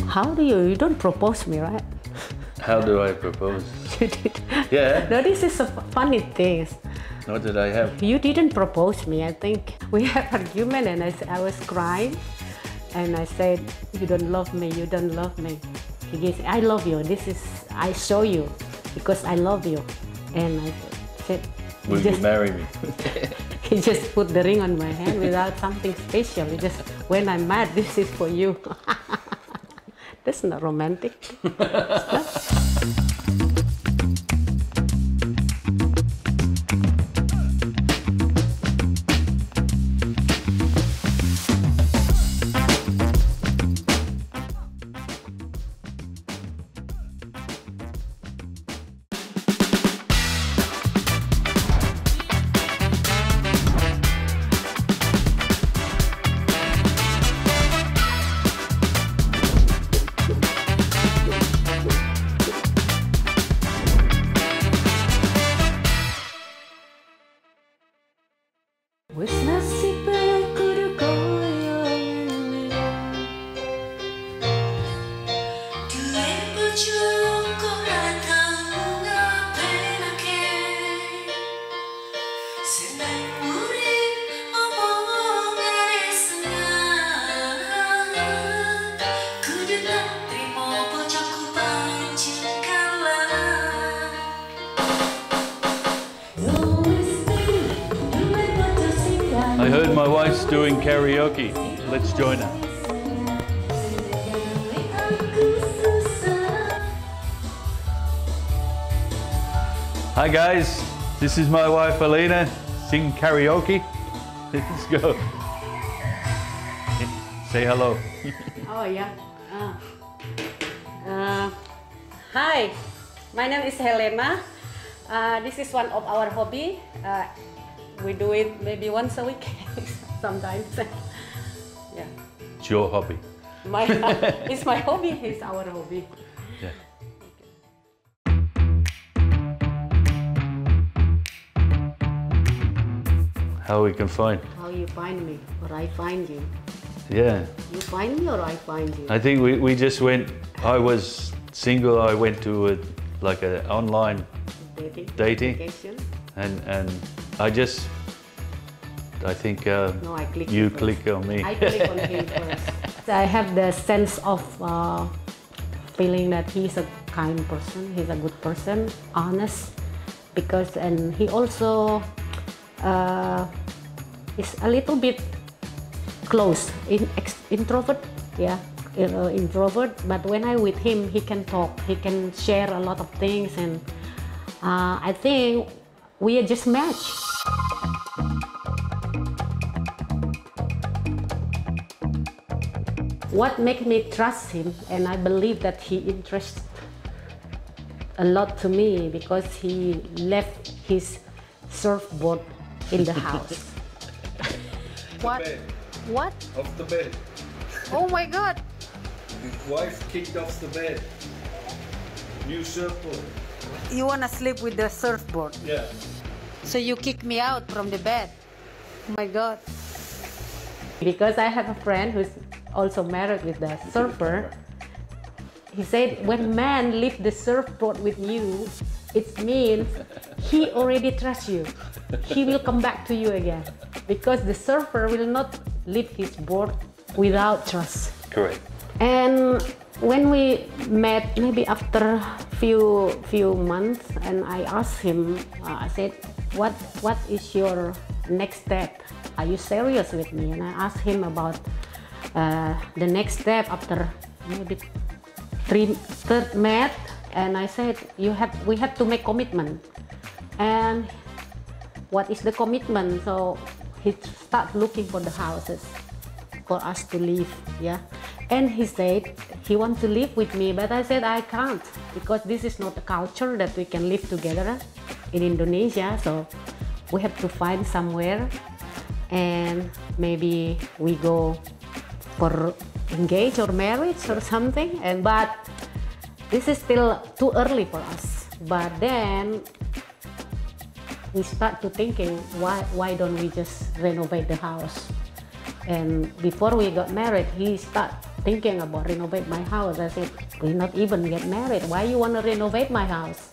How do you don't propose me, right? How do I propose? You did. Yeah. No, this is a funny thing. What did I have? You didn't propose me. I think we had argument and I was crying and I said, you don't love me, you don't love me. He goes, I love you. I show you because I love you. And I said, Will you marry me? He just put the ring on my hand without something special. He just, when I'm mad, this is for you. That's not romantic. I heard my wife's doing karaoke. Let's join her. Hi guys, this is my wife Alina. Sing karaoke. Let's go. Say hello. Oh yeah. Hi, my name is Helena. This is one of our hobby. We do it maybe once a week, sometimes. Yeah. It's your hobby. It's my hobby. It's our hobby. Yeah. How we can find? How you find me, or I find you? Yeah. You find me, or I find you? I think we just went. I was single. I went to like an online dating. And I think no, I click you click on me. I click on him first. I have the sense of feeling that he's a kind person, he's a good person, honest, and he also is a little bit close, introvert, yeah, introvert. But when I'm with him, he can talk, he can share a lot of things, and I think we are just matched. What makes me trust him, and I believe that he interests a lot to me, because he left his surfboard in the house. What? What? Off the bed. Oh my God! His wife kicked off the bed. New surfboard. You want to sleep with the surfboard? Yeah. So you kick me out from the bed? Oh my God. Because I have a friend who's also married with the surfer. He said when man leave the surfboard with you, it means he already trusts you. He will come back to you again, because the surfer will not leave his board without trust. Correct. And when we met, maybe after few months, and I asked him, I said, what is your next step? Are you serious with me? And I asked him about the next step after maybe third met, and I said, we have to make commitment. And what is the commitment? So he started looking for the houses for us to live, yeah. And he said he wants to live with me, but I said I can't, because this is not a culture that we can live together in Indonesia. So we have to find somewhere, and maybe we go for engage or marriage or something. But this is still too early for us. But then we start to thinking, why don't we just renovate the house? And before we got married, he started thinking about renovate my house. I said, we not even get married. Why you want to renovate my house?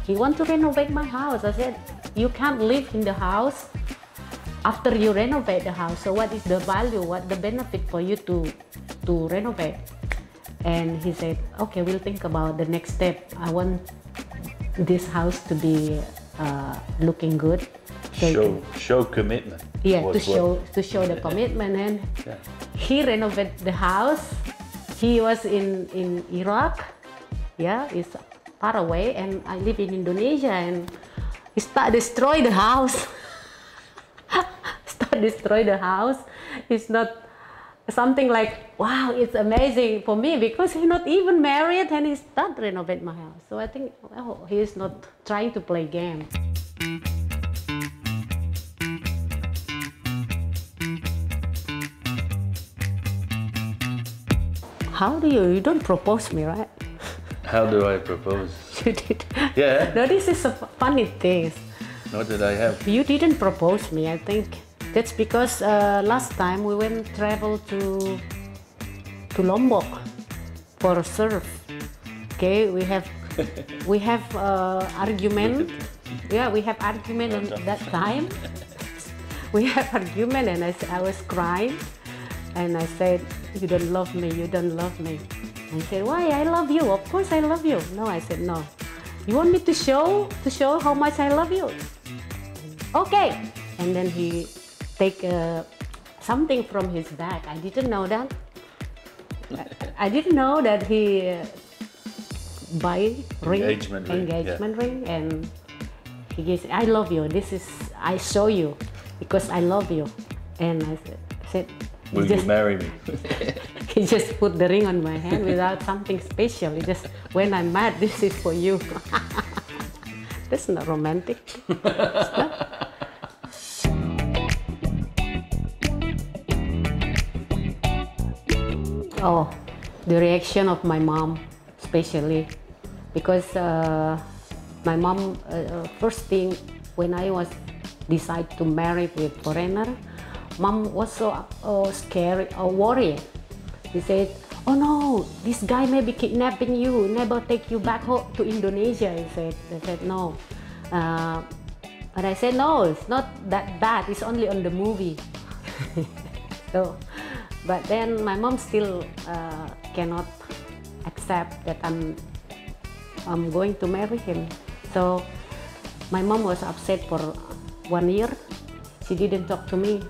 He want to renovate my house. I said, you can't live in the house after you renovate the house. So what is the value, what the benefit for you to renovate? And he said, okay, we'll think about the next step. I want this house to be looking good. Show commitment. Yeah, to show the commitment. And he renovated the house. He was in Iraq. Yeah, it's far away, and I live in Indonesia, and he destroy the house. Destroy the house. It's not something like, wow, it's amazing for me, because he's not even married and he start renovate my house. So I think, oh, he is not trying to play game. How do you don't propose me, right? How do I propose? You did. Yeah. No, this is a funny thing. What did I have? You didn't propose me, I think. That's because last time we went travel to Lombok for a surf. Okay, we have argument. Yeah, we have argument on that time. We have argument, and I was crying, and I said, you don't love me, you don't love me. I said, why? I love you. Of course I love you. No, I said, no. You want me to show how much I love you? Okay. And then he take something from his bag. I didn't know that. I didn't know that he buy engagement ring, and he gives, I love you. This is, I show you because I love you. And I said, will you marry me? He just put the ring on my hand without something special. He just, when I'm mad, this is for you. That's not romantic. It's not. Oh, the reaction of my mom, especially, because my mom, first thing when I was decide to marry with foreigner, mom was so scared or worried. He said, oh no, this guy may be kidnapping you, never take you back home to Indonesia. He said, I said no. But I said, no, it's not that bad, it's only on the movie. So, but then my mom still cannot accept that I'm going to marry him. So my mom was upset for 1 year. She didn't talk to me.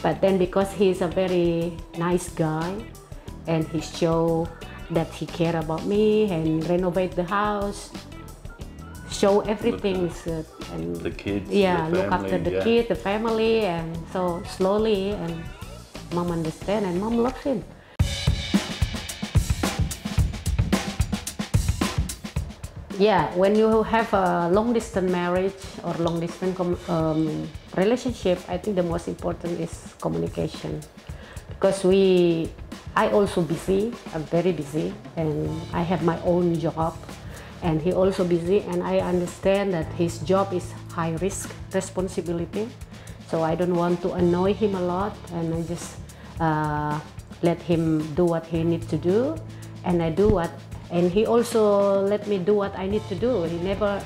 But then because he's a very nice guy and he showed that he cared about me and renovate the house, show everything. And the kids, yeah, the family, look after the kids, the family, and so slowly, and mom understand and mom loves him. Yeah, when you have a long distance marriage or long distance relationship, I think the most important is communication. Because I also busy, I'm very busy, and I have my own job, and he also busy, and I understand that his job is high risk responsibility. So I don't want to annoy him a lot, and I just let him do what he needs to do, and I do what. And he also let me do what I need to do. He never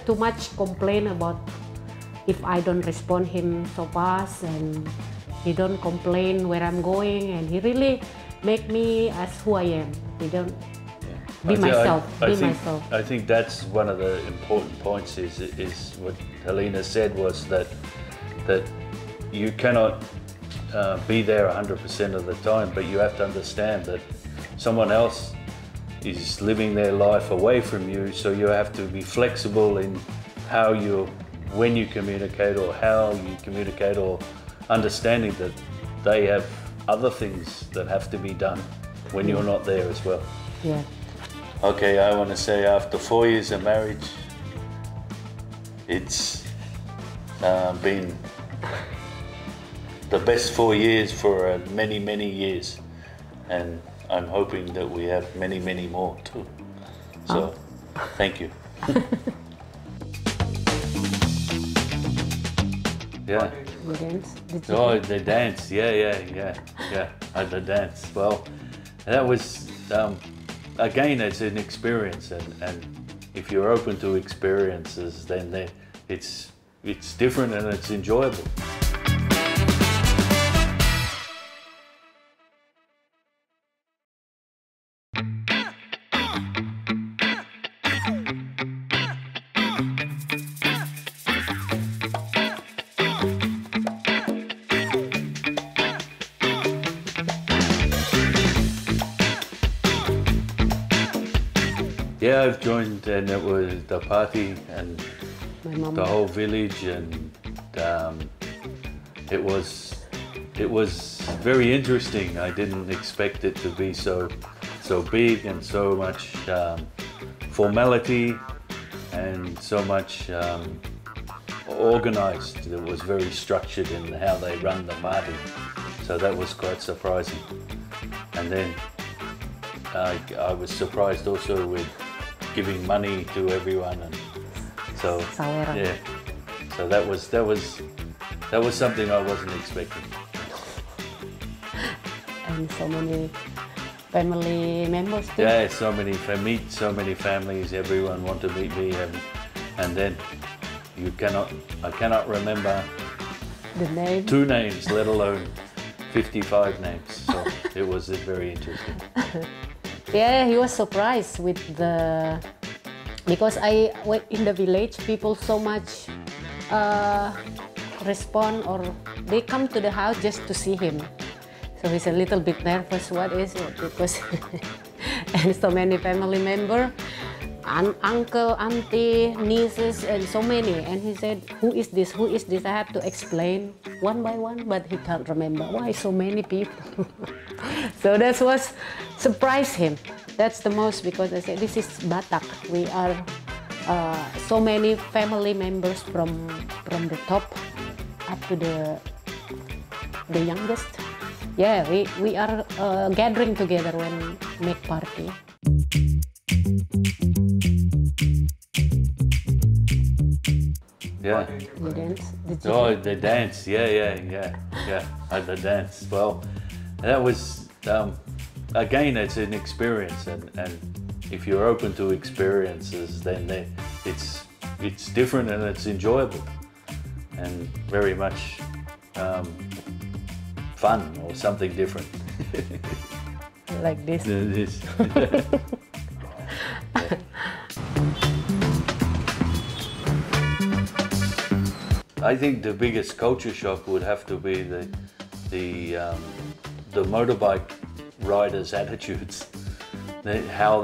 too much complain about if I don't respond him so fast, and he don't complain where I'm going, and he really make me as who I am. He don't be myself. I think that's one of the important points. Is what Helena said, was that you cannot be there 100% of the time, but you have to understand that someone else is living their life away from you, so you have to be flexible in when you communicate, or how you communicate, or understanding that they have other things that have to be done when you're not there as well. Yeah. Okay, I want to say after 4 years of marriage, it's been the best 4 years for many, many years, and I'm hoping that we have many, many more too. So, Thank you. Yeah. You dance? Did you Oh, dance? the dance. Yeah. The dance. Well, that was again, it's an experience, and if you're open to experiences, then it's different and it's enjoyable. Yeah, I've joined, and it was the party and My mom. the whole village, and it was very interesting. I didn't expect it to be so big and so much formality and so much organized. It was very structured in how they run the party, so that was quite surprising. And then I was surprised also with giving money to everyone, and so Saweran. yeah, so that was something I wasn't expecting. And so many family members too. Yeah, so many families. Everyone want to meet me, and then I cannot remember The name. 2 names, let alone 55 names. So it was very interesting. Yeah, he was surprised with because I went in the village, people so much respond, or they come to the house just to see him. So he's a little bit nervous. What is it? Because and so many family members, uncle, auntie, nieces, and so many. And he said, "Who is this? Who is this?" I have to explain one by one, but he can't remember. Why so many people? So that was surprised him. That's the most, because I said, this is Batak. We are so many family members from the top up to the youngest. Yeah, we are gathering together when make party. Yeah. You dance? Did you Oh, dance? the dance. Yeah. The dance. Well, that was again, it's an experience, and if you're open to experiences, then it's different and it's enjoyable, and very much fun, or something different. Like this. It is. I think the biggest culture shock would have to be the motorbike riders' attitudes. How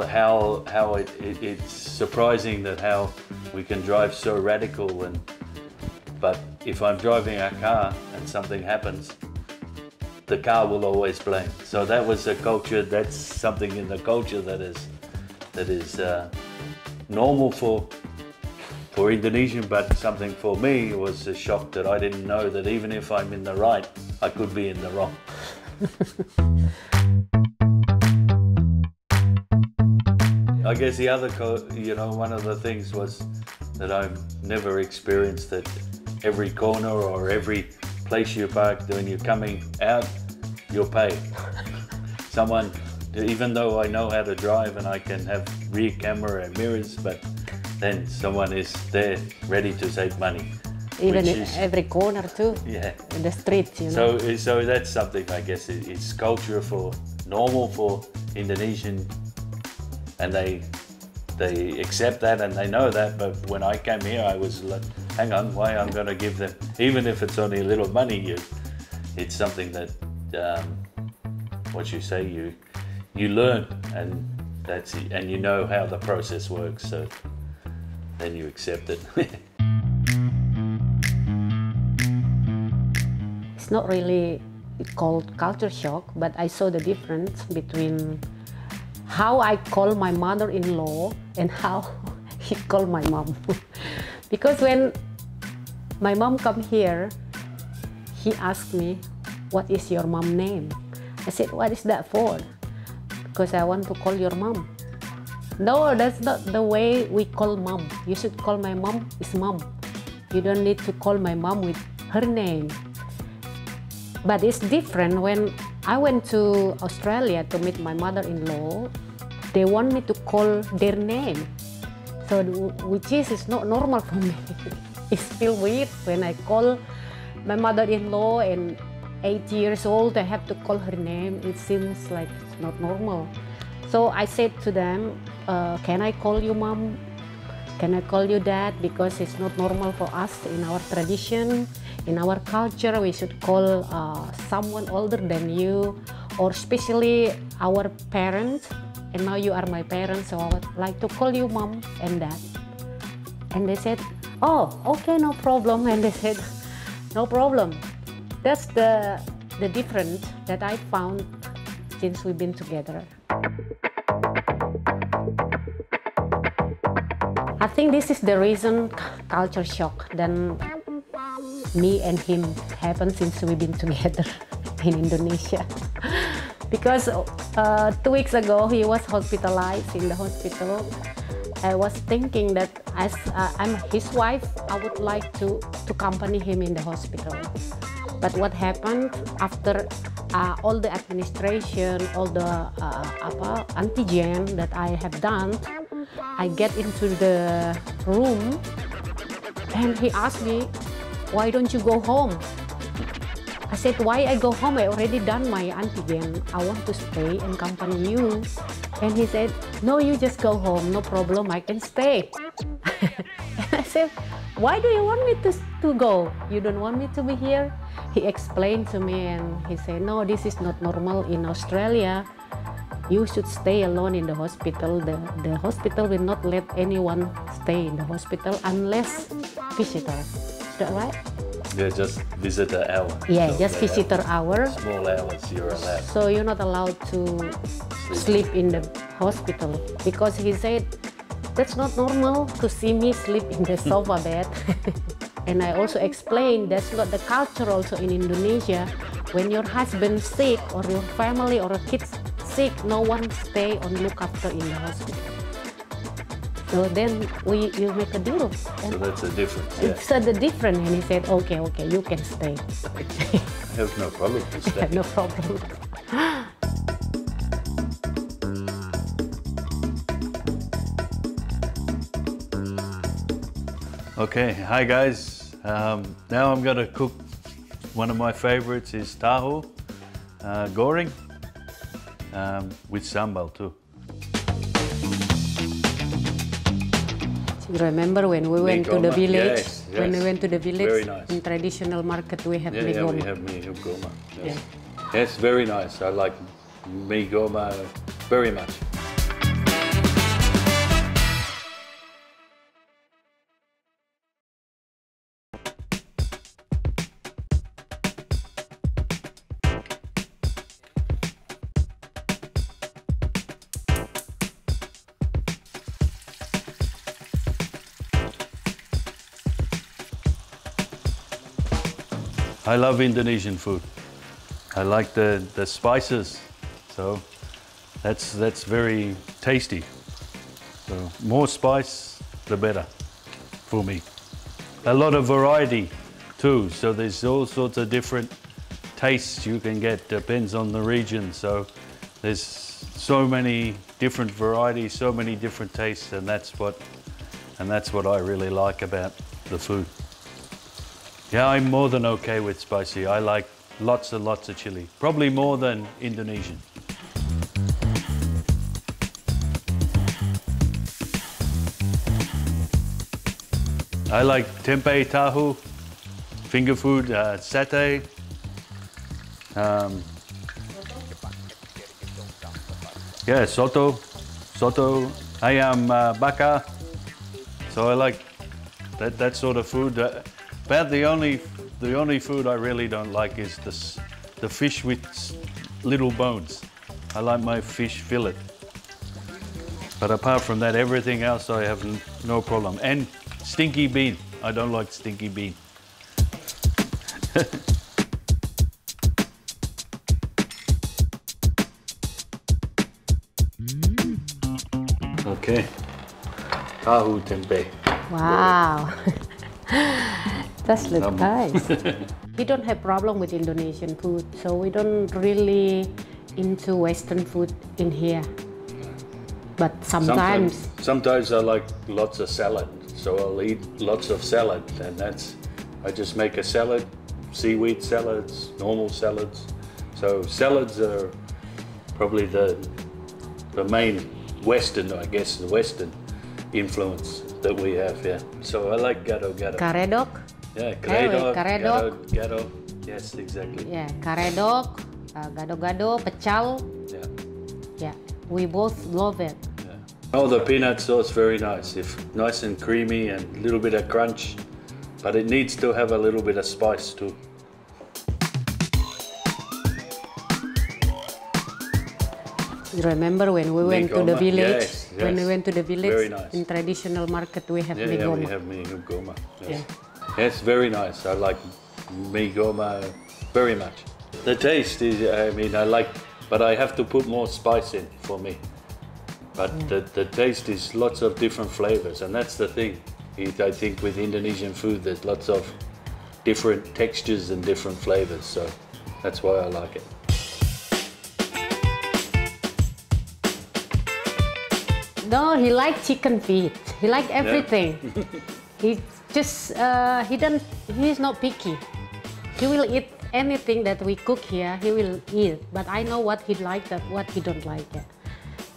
it's surprising that how we can drive so radical, but if I'm driving a car and something happens, the car will always blame. So that was a culture. That's something in the culture that is normal for Indonesian, but something for me was a shock that I didn't know that even if I'm in the right, I could be in the wrong. I guess the other, one of the things was that I've never experienced that every corner or every place you park, when you're coming out, you'll pay. Someone, even though I know how to drive and I can have rear camera and mirrors, but then someone is there ready to take money. Even in every corner too. Yeah. In the street, you know. So that's something, I guess, it's culture normal for Indonesian, and they accept that and they know that. But when I came here, I was like, hang on, why I'm going to give them, even if it's only a little money, it's something that you learn, and that's it, and you know how the process works, so then you accept it. It's not really called culture shock, but I saw the difference between how I call my mother-in-law and how he called my mom. Because when my mom come here, he asked me, "What is your mom name?" I said, "What is that for?" "Because I want to call your mom." "No, that's not the way we call mom. You should call my mom is mom. You don't need to call my mom with her name. But it's different when I went to Australia to meet my mother-in-law. They want me to call their name. So which is not normal for me. It's still weird when I call my mother-in-law and 8 years old, I have to call her name. It seems like it's not normal. So I said to them, can I call you mom? Can I call you dad? Because it's not normal for us in our tradition, in our culture. We should call someone older than you, or especially our parents. And now you are my parents, so I would like to call you mom and dad. And they said, oh, okay, no problem. And they said, no problem. That's the difference that I found since we've been together. I think this is the reason culture shock than me and him happened since we've been together in Indonesia. Because 2 weeks ago he was hospitalized in the hospital. I was thinking that as I'm his wife, I would like to accompany him in the hospital. But what happened after all the administration, all the antigen that I have done, I get into the room and he asked me, why don't you go home? I said, why I go home? I already done my antigen. I want to stay and accompany you. And he said, no, you just go home. No problem, I can stay. And I said, why do you want me to go? You don't want me to be here? He explained to me and he said, no, this is not normal in Australia. You should stay alone in the hospital. The hospital will not let anyone stay in the hospital unless visitor. Is that right? Yeah, just visitor hour. Yeah, just visitor hour. Small hours you're allowed. So you're not allowed to sleep in the hospital because he said, that's not normal to see me sleep in the sofa bed. And I also explained that's not the culture also in Indonesia. When your husband sick or your family or a kid sick, no one stay or look after in the hospital. So then you make a deal. So that's a difference. Yeah. It's the difference. And he said, okay, you can stay. I have no problem to stay. No problem. Okay, hi guys. Now I'm gonna cook one of my favorites is tahu, goreng, with sambal too. You remember when we went to the village? Yes, when we went to the village, very nice. in traditional market we have Yeah, migoma. we have mee goma. Yes. Yeah. Yes, very nice. I like mee goma very much. I love Indonesian food. I like the spices, so that's very tasty. So more spice, the better for me. A lot of variety too, so there's all sorts of different tastes you can get, depends on the region. So there's so many different varieties, so many different tastes, and that's what I really like about the food. Yeah, I'm more than okay with spicy. I like lots and lots of chili, probably more than Indonesian. I like tempeh tahu, finger food, satay. Yeah, soto, ayam bakar. So I like that sort of food. About the only food I really don't like is the fish with little bones. I like my fish fillet. But apart from that, everything else I have no problem. And stinky bean. I don't like stinky bean. Okay. Tahu tempeh. Wow. That's look Namun. nice. We don't have problem with Indonesian food, so we don't really into Western food in here. But sometimes I like lots of salad, so I'll eat lots of salad, and I just make a salad, seaweed salads, normal salads. So salads are probably the main Western, I guess, the Western influence that we have. Yeah. So I like gado-gado. karedok. Yeah, karedok. gado. Yes, exactly. Yeah, karedok, gado-gado, pecal. Yeah. Yeah, we both love it. Yeah. Oh, the peanut sauce, very nice. If nice and creamy and a little bit of crunch, but it needs to have a little bit of spice too. Remember when we went to the Goma? village? Yes, When we yes. went to the village, Very nice. in traditional market we have Yeah, goma. we have mee goma. Yes. Yeah. Yes, very nice. I like mee goma very much. The taste is, I mean, I like, but I have to put more spice in for me. But the taste is lots of different flavors, and that's the thing. I think with Indonesian food, there's lots of different textures and different flavors, so that's why I like it. No, he liked chicken feet. He liked everything. He just he's not picky. He will eat anything that we cook here. He will eat. But I know what he liked and what he don't like.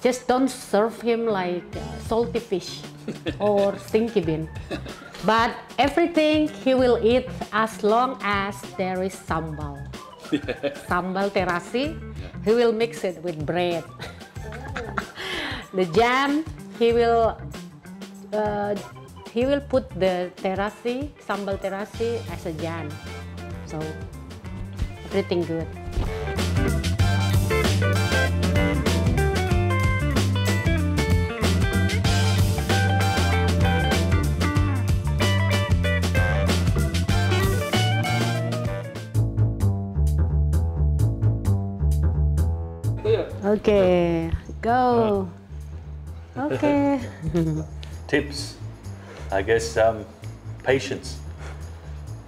Just don't serve him like salty fish or stinky bean. But everything he will eat as long as there is sambal. Sambal terasi. He will mix it with bread. The jam, he will put the terasi, sambal terasi as a jam. So everything good. Okay, go. Okay. Tips, I guess, patience.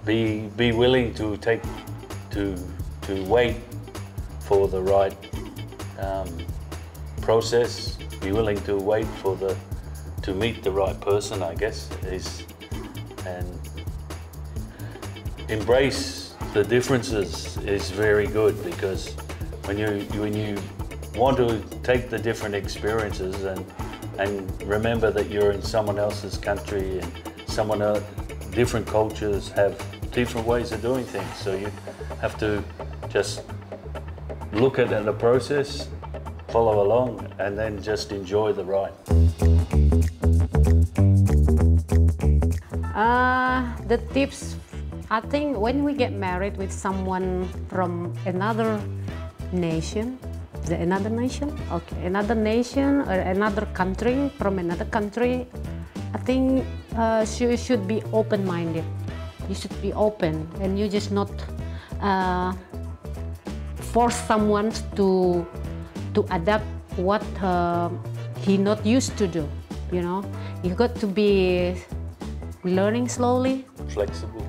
Be willing to wait for the right process. Be willing to wait to meet the right person, I guess, and embrace the differences is very good, because when you want to take the different experiences and remember that you're in someone else's country and different cultures have different ways of doing things. So you have to just look at the process, follow along, and then just enjoy the ride. The tips, I think when we get married with someone from another nation, another nation or another country, from another country, I think you should be open-minded. You should be open, and you just not force someone to adapt what he not used to do. You know, you got to be learning slowly,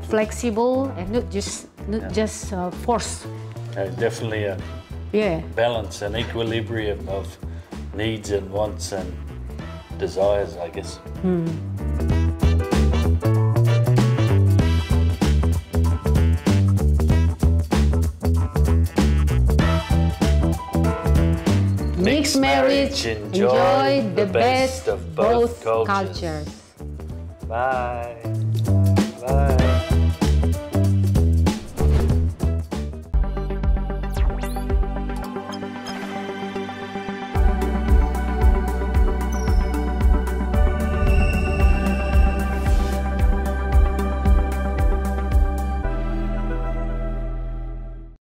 flexible, and not just force. Definitely a balance and equilibrium of needs and wants and desires, I guess. Mixed marriage, enjoy the best of both cultures. Bye. Bye.